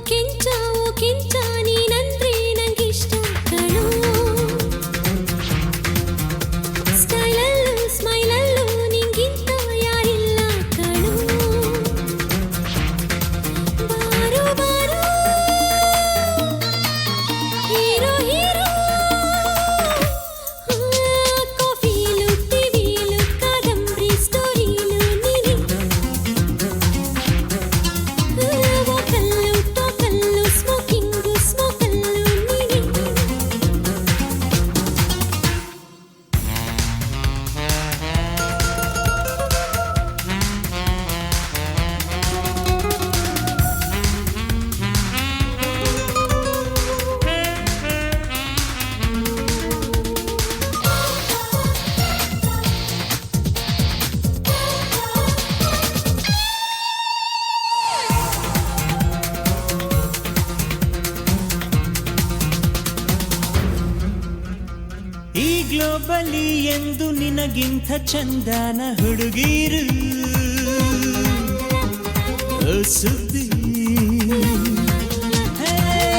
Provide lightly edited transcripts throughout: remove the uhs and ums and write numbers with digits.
ಕೆಂಚ ನೀನಂದ್ರೆ ನಂಗಿಷ್ಟ ಕಣೋ ಸ್ಟೈಲಲ್ಲೂ ಸ್ಮೈಲಲ್ಲೂ ನಿಂಗಿಂತ ಯಾರಿಲ್ಲ ಕಣೋ ಬಾರೋ ಬಾರೋ ಹೀರೋ ಹೀರೋ ಕಾಫಿಲು ಟಿವಿಲು ಕಾದಂಬರಿ ಸ್ಟೋರಿಲು ನೀನೆ ವಾಕಲ್ಲು ಟಾಕಲ್ಲು ಸ್ಮೋಕಿಂಗು ಸ್ಮೋಕಲ್ಲು ನೀನೆ ಈ ಗ್ಲೋಬಲಿ ಎಂದು ನಿನಗಿಂತ ಚಂದನ ಹುಡುಗೀರು ಸುದ್ದಿ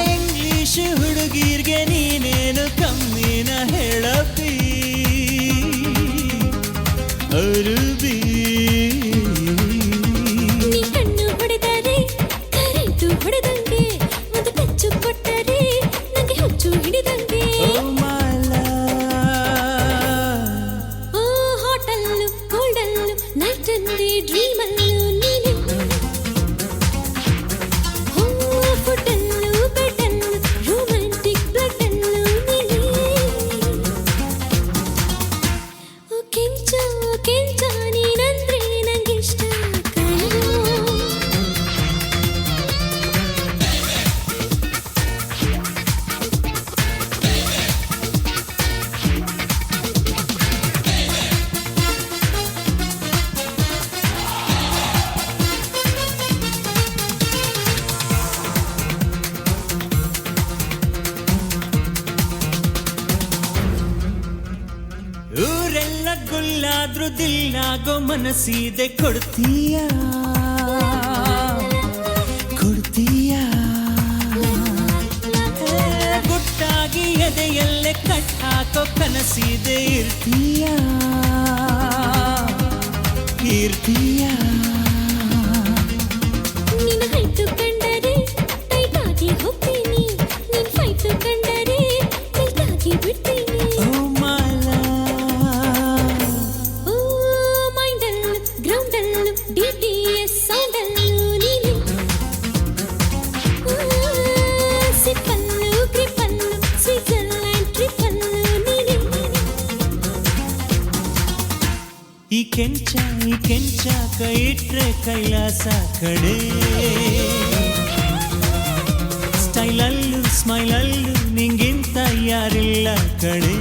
ಇಂಗ್ಲಿಷ್ ಹುಡುಗೀರ್ಗೆ ನೀನೇನು ಕಮ್ಮಿನ ಹೇಳಪ್ಪಿ ಅರುಬಿ ನೀ ಕಣ್ಣು ಹೊಡೆದರೆ ಕರೆಂಟು ಹೊಡೆದಂಗೆ ಒಂದು ಟಚ್ಚು ಕೊಟ್ಟರೆ ನಂಗೆ ಹುಚ್ಚು ಹಿಡಿದಂಗೆ ಓ ಹೋಟಲ್ಲು ಕೋಲ್ಡಲ್ಲು ನೈಟ್ ಅಂದೇ ಡ್ರೀಮಲ್ಲು ನೀನೆ ಓ ಫುಡ್ಡಲ್ಲು ಬೆಡ್ಡಲ್ಲು ರೊಮ್ಯಾಂಟಿಕ್ ಬ್ಲಡ್ಡಲ್ಲು ನೀನೆ ಓ ಕೆಂಚ ನೀನಂದ್ರೆ ನಂಗಿಷ್ಟ ಕಣೋ ಊರೆಲ್ಲ ಗುಲ್ಲಾದ್ರೂ ದಿಲ್ಲಾಗೋ ಮನಸ್ಸಿದೆ ಕೊಡ್ತೀಯಾ ಗುಟ್ಟಾಗಿ ಎದೆಯಲ್ಲೇ ಕಟ್ಟಾಕೋ ಕನಸಿದೆ ಇರ್ತೀಯಾ ನಿನ್ನ ಹೈಟು ಕಂಡರೆ ಟೈಟಾಗಿ ಹೋಗ್ತೀನಿ ನಿನ್ನ ಫೈಟು ಕಂಡರೆ ಟೈಟಾಗಿ ಬಿಡ್ತೀನಿ ಓ ಮೈಂಡಲ್ಲು ಗ್ರೌಂಡಲ್ಲು DTS ಸೌಂಡಲ್ಲು ನೀನೆ ಸಿಪ್ಪಲ್ಲು ಗ್ರಿಪ್ಪಲ್ಲು ಸ್ವಿಟ್ಜರ್ಲ್ಯಾಂಡ್ ಟ್ರಿಪ್ಪಲ್ಲು ನೀನೆ ಈ ಕೆಂಚ ಕೈ ಇಟ್ರೆ ಕೈಲಾಸ ಕಡೆ ಸ್ಟೈಲಲ್ಲೂ ಸ್ಮೈಲಲ್ಲೂ ನಿಂಗಿಂತ ಯಾರಿಲ್ಲ ಕಡೆ